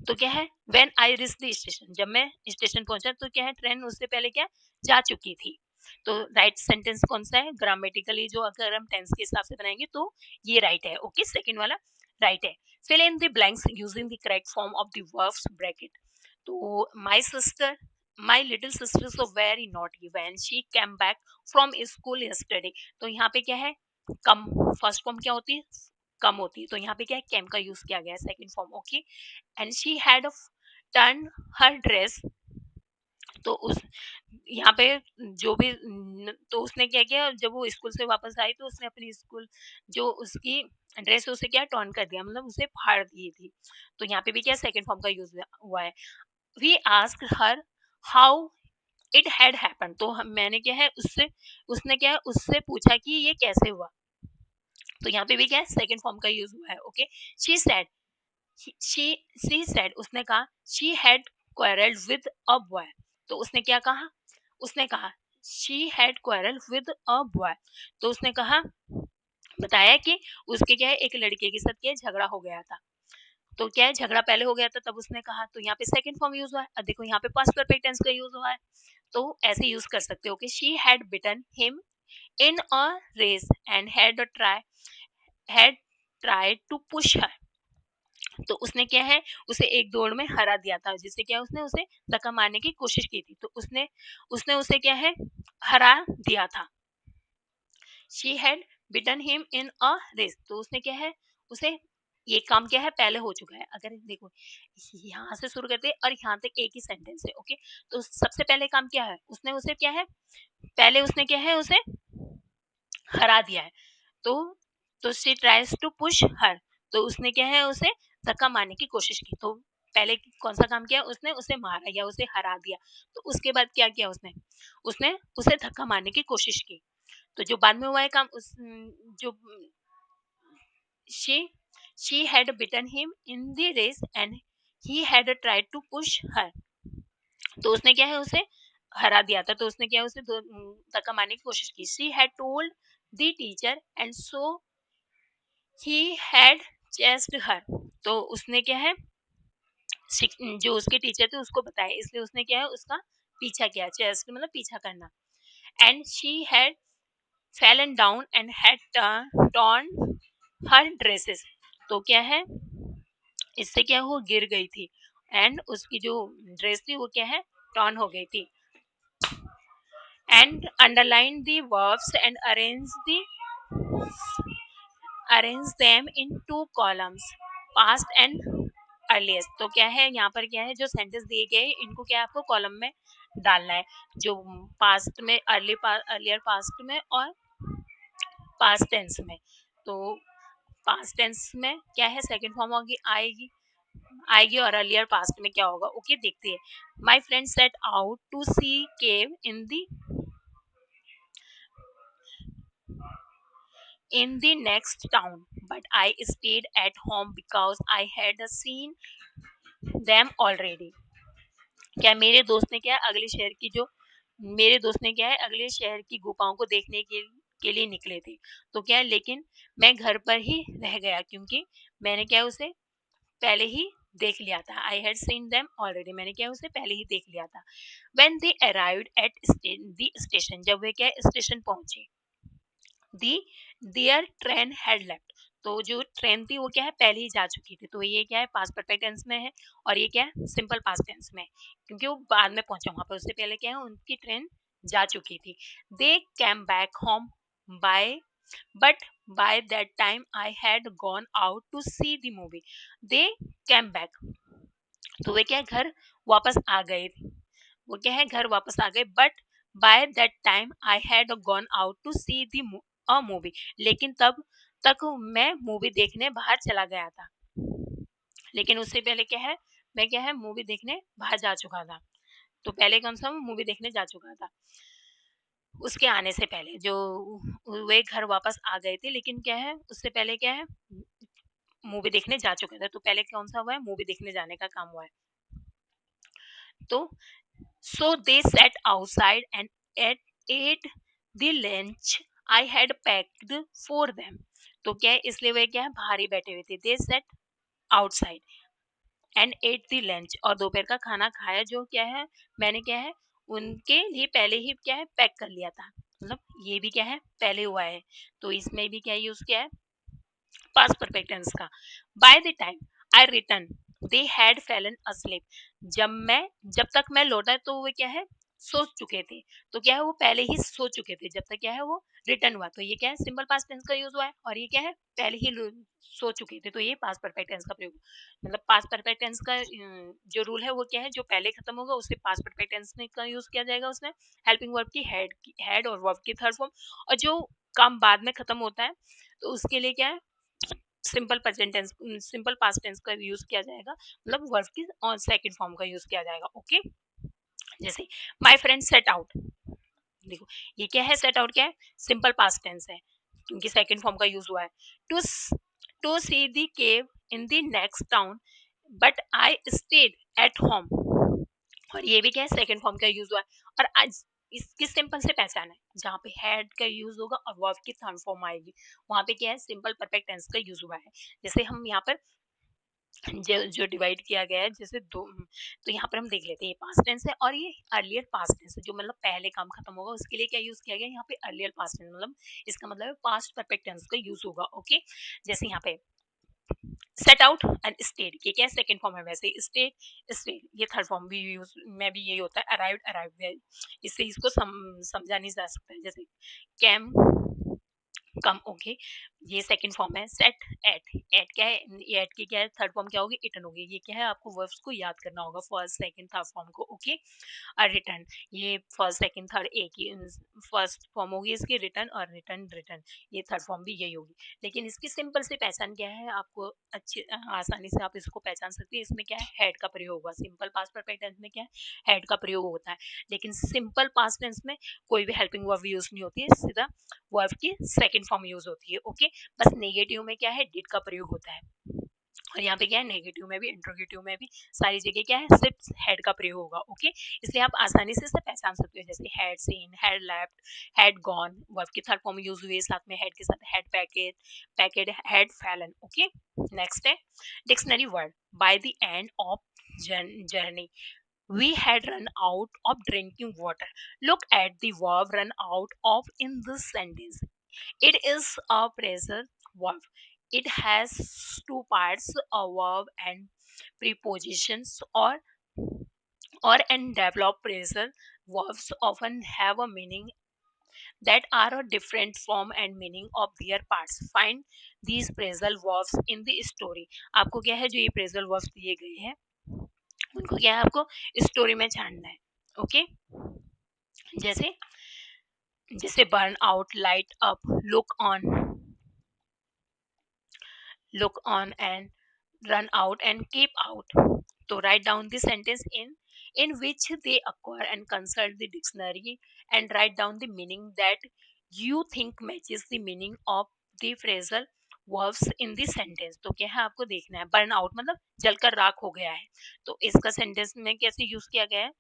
तो क्या है when I reach the station, जब मैं स्टेशन पहुंचा तो क्या है ट्रेन उससे पहले क्या जा चुकी थी। तो राइट सेंटेंस कौन सा है ग्रामेटिकली, जो अगर हम टेंस के हिसाब से बनाएंगे तो ये राइट है। ओके, सेकंड वाला राइट है। Fill in the blanks using the correct form of the verbs bracket. तो my little sister so very naughty when she came back from school yesterday. तो यहाँ पे क्या है कम, फर्स्ट फॉर्म क्या होती है कम होती है, तो यहाँ पे क्या है कैम का यूज किया गया है second form. Okay, and she had turn her dress. तो उस यहाँ पे जो भी तो उसने क्या किया जब वो स्कूल से वापस आई तो उसने अपनी स्कूल जो उसकी ड्रेस उसे क्या टर्न कर दिया, मतलब उसे फाड़ दी थी। तो यहाँ पे भी क्या सेकंड फॉर्म का यूज हुआ है। We asked her how it had happen. तो मैंने क्या है उससे उसने क्या है उससे पूछा कि ये कैसे हुआ। तो यहाँ पे भी क्या है सेकंड फॉर्म का यूज हुआ है। Okay, she said she she said, उसने कहा she had quarreled with a boy। तो उसने क्या कहा उसने कहा she had quarreled with a boy। तो उसने कहा बताया कि उसके क्या है एक लड़के के साथ क्या झगड़ा हो गया था। तो क्या है झगड़ा पहले हो गया था तब उसने कहा, तो यहाँ पे सेकंड फॉर्म यूज हुआ है। अब देखो यहाँ पे पास्ट परफेक्ट टेंस का यूज हुआ है, तो ऐसे यूज कर सकते हो कि she had beaten him in a race and had tried to push her। तो उसने क्या है उसे एक दौड़ में हरा दिया था, जिससे क्या उसने उसे धक्का मारने की कोशिश की थी। तो उसने उसने उसे क्या है हरा दिया था। She had beaten him in a race. तो उसने क्या है उसे ये काम क्या है पहले हो चुका है। अगर देखो यहाँ से शुरू करते और यहाँ तक एक ही सेंटेंस है। ओके, तो सबसे पहले काम क्या है उसने उसे क्या है पहले उसने क्या है उसे हरा दिया है। तो she tries to push her. तो उसने क्या है उसे धक्का मारने की कोशिश की। तो पहले कौन सा काम किया उसने उसे मारा या उसे हरा दिया। तो उसके बाद क्या किया उसने उसने उसे धक्का मारने की कोशिश की। तो जो बाद में हुआ है काम उस जो she she had beaten him in the race and he had tried to push her। तो उसने क्या है उसे हरा दिया था। तो उसने क्या है उसे धक्का मारने की कोशिश की। she had told the teacher and so he had chased her। तो उसने क्या है जो उसके टीचर थे उसको बताया, इसलिए उसने क्या है उसका पीछा किया। चेस्ट मतलब पीछा करना। And she had Fallon down and had torn her dresses. तो क्या है इससे क्या वो गिर गई थी एंड उसकी जो ड्रेस थी वो क्या है टॉर्न हो गई थी। And underline the verbs and arrange them in two columns past and earliest. तो क्या है यहाँ पर क्या है जो सेंटेंस दिए गए इनको क्या है आपको कॉलम में डालना है, जो पास्ट में अर्लियर पास्ट में और पास्ट टेंस में। तो पास्ट टेंस में क्या है सेकंड फॉर्म होगी आएगी आएगी और अर्लियर पास्ट में क्या होगा। ओके, देखते हैं। My friend set out to see cave in the next town, but I stayed at home because I had seen them already। क्या मेरे दोस्त ने क्या है अगले शहर की गुफाओं को देखने के लिए निकले थे। तो क्या है लेकिन मैं घर पर ही रह गया क्योंकि मैंने क्या उसे पहले ही देख लिया था। I had seen them already, मैंने क्या उसे पहले ही देख लिया था। When they arrived at the station, जब वे क्या स्टेशन पहुंचे दी देयर ट्रेन हैड लेफ्ट। तो जो ट्रेन थी वो क्या है पहले ही जा चुकी थी, तो ये क्या है पास्ट परफेक्ट टेंस में है और ये क्या है सिंपल पास्ट टेंस में है, क्योंकि वो बाद में पहुंचा वहां पर, उससे पहले क्या है उनकी ट्रेन जा चुकी थी। They came back home by but by that time I had gone out to see the movie. They came back, तो वे क्या है घर वापस आ गए, वो क्या है घर वापस आ गए, but by that time I had gone out to see the movie, लेकिन तब तक मैं मूवी देखने बाहर चला गया था। लेकिन उससे पहले क्या है मैं क्या है मूवी देखने बाहर जा चुका था। तो पहले कौन सा मूवी देखने जा चुका था, उसके आने से पहले जो वे घर वापस आ गए थे, लेकिन क्या है उससे पहले क्या है मूवी देखने जा चुके थे। तो पहले कौन सा हुआ है मूवी देखने जाने का काम हुआ है। तो so they sat outside and ate the lunch I had packed for them। तो क्या है इसलिए वे क्या है बाहर ही बैठे हुए थे। they sat outside and ate the lunch, और दोपहर का खाना खाया जो क्या है मैंने क्या है उनके लिए पहले ही क्या है पैक कर लिया था। मतलब ये भी क्या है पहले हुआ है, तो इसमें भी क्या यूज किया है पास्ट परफेक्ट टेंस का। By the time I return they had Fallon asleep, जब तक मैं लौटा तो वो क्या है सो चुके थे। तो क्या है वो पहले ही सो चुके थे जब तक क्या है वो रिटर्न हुआ, तो ये क्या है सिंपल पास्ट टेंस का यूज हुआ है, और ये क्या है पहले ही सो चुके थे, तो ये पास्ट परफेक्ट टेंस का प्रयोग। मतलब पास्ट परफेक्ट टेंस का जो रूल है वो क्या है जो पहले खत्म होगा उससे पास्ट परफेक्ट टेंस में का यूज किया जाएगा, उसमें हेल्पिंग वर्ब की हेड और वर्ब की थर्ड फॉर्म, और जो काम बाद में खत्म होता है तो उसके लिए क्या है simple present tense simple past tense का यूज किया जाएगा, मतलब वर्ब की और सेकंड फॉर्म का यूज किया जाएगा। ओके, जैसे माय फ्रेंड सेट आउट, देखो ये क्या है सेट आउट क्या है सिंपल पास्ट टेंस है क्योंकि सेकंड फॉर्म का यूज हुआ है। To to see the cave in the next town but I stayed at home, और ये भी क्या है सेकंड फॉर्म का यूज हुआ है। और आज इसकी सिंपल से पहचान है जहाँ पे हैड का यूज होगा और वर्ब की थर्ड फॉर्म आएगी, वहां पे क्या है सिंपल परफेक्ट टेंस का यूज हुआ है। जैसे हम यहाँ पर जो डिवाइड किया गया है जैसे दो, तो यहाँ पर हम देख लेते हैं ये पास्ट टेंस है और ये अर्लियर पास्ट टेंस है, जो मतलब पहले काम खत्म होगा उसके लिए क्या यूज किया गया यहाँ पे अर्लियर पास्ट टेंस, मतलब इसका मतलब है पास्ट परफेक्ट टेंस का यूज होगा। ओके, जैसे यहाँ पे सेट आउट एंड स्टेड, ये क्या है सेकंड फॉर्म है, वैसे स्टेड स्टेड ये थर्ड फॉर्म भी यूज में भी यही होता है, अराइव्ड अराइव्ड, इससे इसको समझा नहीं जा सकता है। जैसे कैम कम, ओके ये सेकंड फॉर्म है। सेट एट, एट क्या है ये एट की क्या है थर्ड फॉर्म क्या होगी इटन होगी, ये क्या है आपको वर्ब्स को याद करना होगा फर्स्ट सेकंड थर्ड फॉर्म को। ओके, और रिटर्न ये फर्स्ट सेकंड थर्ड एक ही फर्स्ट फॉर्म होगी इसकी रिटर्न, और रिटर्न रिटर्न ये थर्ड फॉर्म भी यही होगी। लेकिन इसकी सिंपल से पहचान क्या है आपको अच्छी आसानी से आप इसको पहचान सकते हैं, इसमें क्या है हेड का प्रयोग होगा, सिंपल पास्ट परफेक्ट टेंस में क्या है हेड का प्रयोग होता है, लेकिन सिंपल पास्ट टेंस में कोई भी हेल्पिंग वर्ब यूज नहीं होती है, सीधा वर्ब की सेकंड फॉर्म यूज होती है। ओके, बस नेगेटिव में क्या है डिड का प्रयोग होता है, और यहाँ पे क्या है नेगेटिव में भी इंट्रोगेटिव में भी सारी जगह क्या है सिर्फ हेड का प्रयोग होगा। ओके, इसलिए आप आसानी से इसे पहचान सकते हो, जैसे had seen, had left, had gone, verb की थर्ड फॉर्म यूज हुई साथ में हेड के साथ, had packet packet, had fallen. Okay, next है dictionary word. By the end of journey we had run out of drinking water। Look at the verb run out of in this sentence, it is a phrasal verb, it has two parts, a verb and prepositions, or and developed phrasal verbs often have a meaning that are a different form and meaning of their parts। Find these phrasal verbs in the story। आपको क्या है जो ये phrasal verbs दिए गए हैं उनको क्या है आपको स्टोरी में छानना है। ओके, जैसे जैसे burn out, light up, look on and run out and keep out। So write down the sentence in which they occur and consult the dictionary and write down the meaning that you think matches the meaning of the phrasal verbs in the sentence। तो क्या है आपको देखना है burn out मतलब जलकर राख हो गया है, तो इसका सेंटेंस में कैसे यूज किया गया है।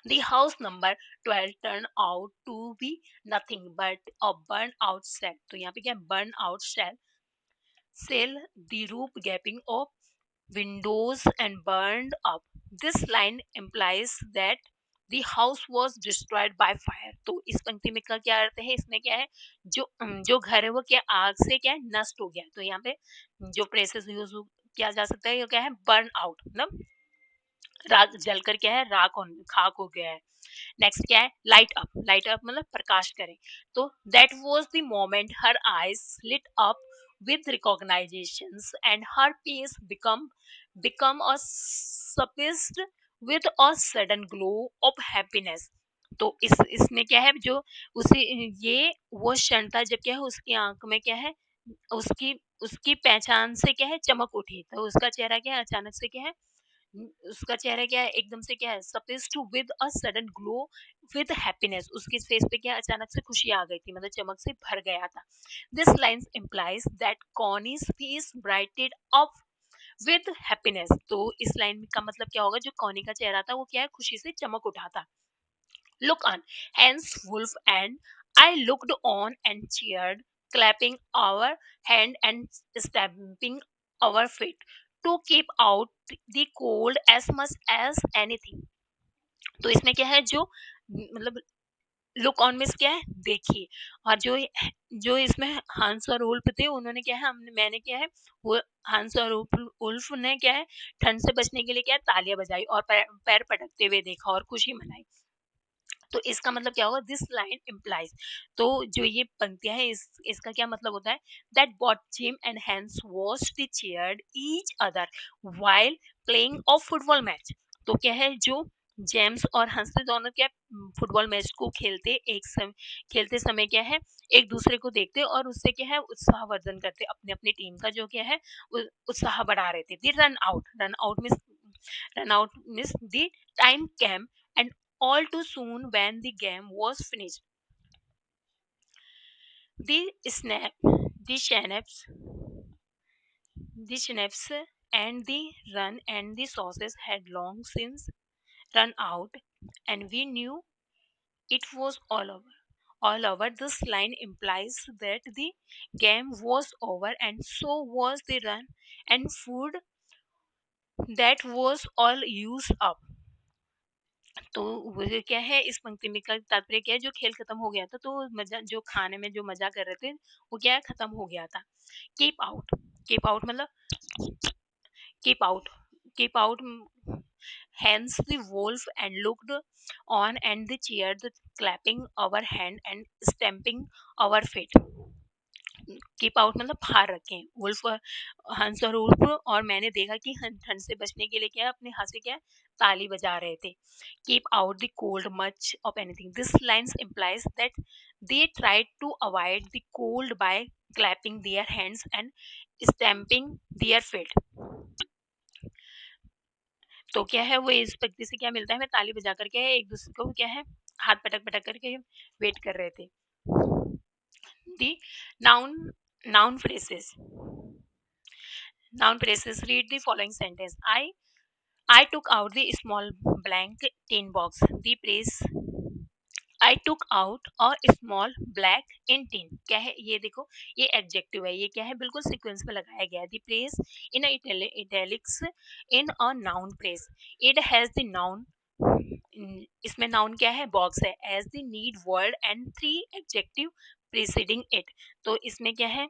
The house number 12 turned out to be nothing but a burn out shell। तो यहाँ पे क्या है burn out shell, the roof gaping of windows and burned up। This line implies that the house was destroyed by fire. तो इस पंक्ति में का क्या अर्थ है, इसमें क्या है, जो घर है वो क्या आग से क्या है नष्ट हो गया। तो यहाँ पे जो प्रेसेस यूज किया जा सकता है, ये क्या है बर्न आउट, मतलब राख जलकर क्या है खाक हो गया है। नेक्स्ट क्या है लाइट अप, लाइट अप मतलब प्रकाश करें। तो that was the moment her eyes lit up with recognitions and her face become a suppressed with a sudden glow of happiness। तो इस इसमें क्या है, जो उसे ये वो क्षण था जब क्या है उसकी आंख में क्या है, उसकी उसकी पहचान से क्या है चमक उठी। तो उसका चेहरा क्या है अचानक से क्या है, उसका चेहरा क्या है एकदम से क्या है सपेज to with a sudden glow with happiness. उसके फेस पे क्या अचानक से खुशी आ गई थी, मतलब चमक से भर गया था। This line implies that Connie's face brightened up with happiness। तो इस लाइन का मतलब क्या होगा, जो कॉनी का चेहरा था वो क्या है खुशी से चमक उठा था। Look on, hence Wolf and I looked on and cheered, clapping our hand and stamping our feet to keep out the cold as much as anything। तो इसमें क्या है, जो मतलब लुक ऑन में क्या है देखिए, और जो इसमें हंस और उल्फ थे उन्होंने क्या है, हमने मैंने क्या है वो हंस और उल्फ ने क्या है ठंड से बचने के लिए क्या है तालियां बजाई और पैर पटकते हुए देखा और खुशी मनाई। तो इसका मतलब क्या होगा, दिस लाइन इम्प्लाइज। तो जो ये पंक्तियां हैं इसका क्या मतलब होता है, that both Jim and Hans watch the cheered each other while playing of football match. तो क्या है, जो जेम्स और हंस दोनों क्या फुटबॉल मैच को खेलते समय क्या है एक दूसरे को देखते और उससे क्या है उत्साहवर्धन करते, अपने अपनी टीम का जो क्या है उत्साह बढ़ा रहे थे। Run out means the time came and all too soon when the game was finished. The snap, the snaps, the snaps and the run and the sauces had long since run out, and we knew it was all over. All over, this line implies that the game was over, and so was the run and food that was all used up। तो वो जो क्या है इस पंक्ति में का तात्पर्य क्या है, जो खेल खत्म हो गया था तो मजा जो खाने में जो मजा कर रहे थे वो क्या है खत्म हो गया था। कीप आउट, कीप आउट मतलब keep out, keep out hence the wolf and looked on and the cheered, clapping our hand and stamping our feet। Keep out मतलब बाहर रखें, वुल्फ हंस और उल्फ और मैंने देखा कि ठंड से बचने के लिए क्या अपने हाथ से क्या ताली बजा रहे थे। Keep out the cold much of anything, this lines implies that they tried to avoid the cold by clapping their hands and stamping their feet। तो क्या है वो इस पद्धति से क्या मिलता है, हमें ताली बजा करके एक दूसरे को क्या है हाथ पटक पटक करके वेट कर रहे थे। The noun noun phrases. Noun phrases. Read the following sentence. I took out the small blank tin box. The phrase I took out a small black in tin क्या है ये देखो, ये एडजेक्टिव है, ये क्या है बिल्कुल सीक्वेंस में लगाया गया है। The phrase in italics in a noun phrase, it has the noun, इसमें नाउन क्या है बॉक्स है, as the need word and three adjective preceding it. तो इसमें क्या है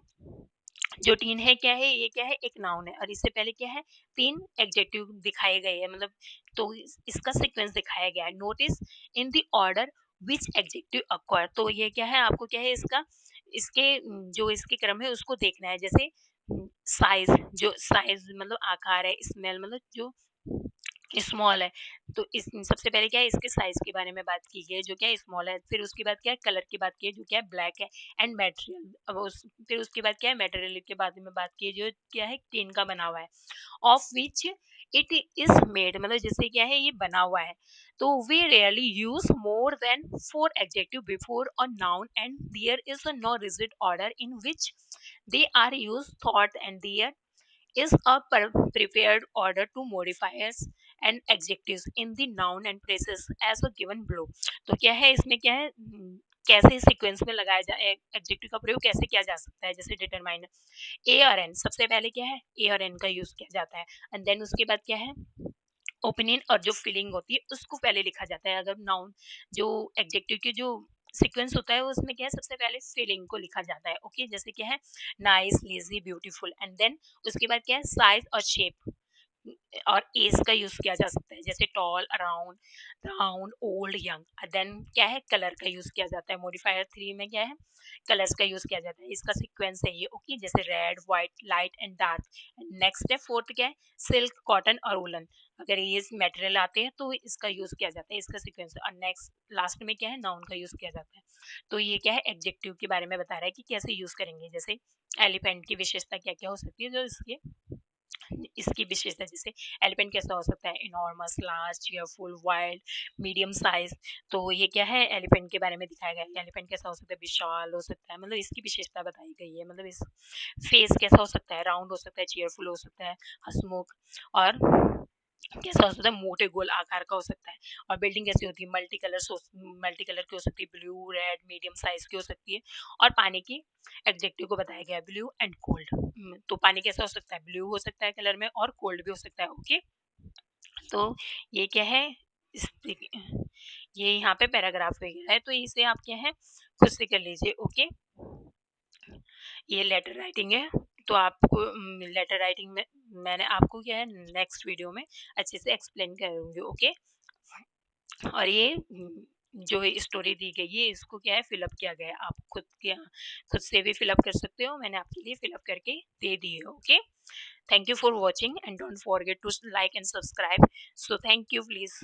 जो टीन है क्या है, ये क्या है एक नाउन है और इससे पहले क्या है तीन एडजेक्टिव दिखाए गए हैं, मतलब तो इसका सीक्वेंस दिखाया गया है। Notice in the order which adjective acquire. तो ये क्या है आपको क्या है इसका इसके जो इसके क्रम है उसको देखना है। जैसे साइज, जो साइज मतलब आकार है, स्मेल मतलब जो स्मॉल है। तो इस सबसे पहले क्या है इसके साइज के बारे में बात की गई है जो क्या है स्मॉल है, फिर उसके बाद क्या है कलर की बात की है जो क्या है ब्लैक है, एंड मटेरियल अब फिर उसके बाद क्या है मटेरियल के बारे में बात की है जो क्या है टीन का बना हुआ है, of which it is made मतलब जिससे क्या है ये बना हुआ है। तो we rarely use more than four adjective before a noun and there is a no rigid order in which they are used thought and there is a prepared order to modifiers and adjectives in the noun and phrases as a given below। तो क्या है इसमें क्या है कैसे sequence में लगाया जाए एडजेक्टिव का प्रयोग कैसे किया जा सकता है। जैसे डिटरमाइन ए और एन, सबसे पहले क्या है ए और एन का यूज किया जाता है, एंड देन उसके बाद क्या है ओपिनियन और जो फीलिंग होती है उसको पहले लिखा जाता है। अगर नाउन जो एडजेक्टिव के जो सीक्वेंस होता है उसमें क्या है, सबसे पहले फीलिंग को लिखा जाता है। ओके, जैसे क्या है, nice, lazy, beautiful, and then उसके बाद क्या है, साइज और शेप और एज का यूज किया जा सकता है, जैसे tall, around, round, old, young. Then क्या है, कलर का यूज किया जाता है। मॉडिफायर 3 में क्या है, कलर्स का यूज किया जाता है। इसका सीक्वेंस है ये। ओके, जैसे red, white, light and dark. Next है फोर्थ, क्या है, सिल्क, कॉटन और वुलन। अगर ये मटेरियल आते हैं तो इसका यूज किया जाता है, इसका सीक्वेंस। और नेक्स्ट लास्ट में क्या है, नाउन का यूज किया जाता है। तो ये क्या है, एडजेक्टिव के बारे में बता रहा है कि कैसे यूज करेंगे। जैसे एलिफेंट की विशेषता क्या क्या हो सकती है, जो इसके इसकी विशेषता, जैसे एलिफेंट कैसा हो सकता है, enormous, large, cheerful, wild, medium size. तो ये क्या है, एलिफेंट के बारे में दिखाया गया है। एलिफेंट कैसा हो सकता है, विशाल हो सकता है, मतलब इसकी विशेषता बताई गई है। मतलब इस फेस कैसा हो सकता है, राउंड हो सकता है, चीयरफुल हो सकता है, हंसमुख, और कैसा हो सकता है, मोटे गोल आकार का हो सकता है। और बिल्डिंग कैसी होती है, मल्टी कलर की हो सकती है, ब्लू, रेड, मीडियम साइज की हो सकती है। और पानी की एडजेक्टिव को बताया गया है, ब्लू एंड कोल्ड। तो पानी कैसा हो सकता है, ब्लू हो सकता है कलर में और कोल्ड भी हो सकता है। ओके, तो ये क्या है, इस ये यहाँ पे पैराग्राफ वगैरह है, तो इसे आप क्या है, खुद से कर लीजिए। ओके, ये लेटर राइटिंग है। तो आपको लेटर राइटिंग में मैंने आपको क्या है, नेक्स्ट वीडियो में अच्छे से एक्सप्लेन करूंगी। ओके, और ये जो स्टोरी दी गई है इसको क्या है, फिलअप किया गया है। आप खुद से भी फिलअप कर सकते हो, मैंने आपके लिए फिलअप करके दे दी है। Okay, thank you for watching and don't forget to like and subscribe. So thank you, please.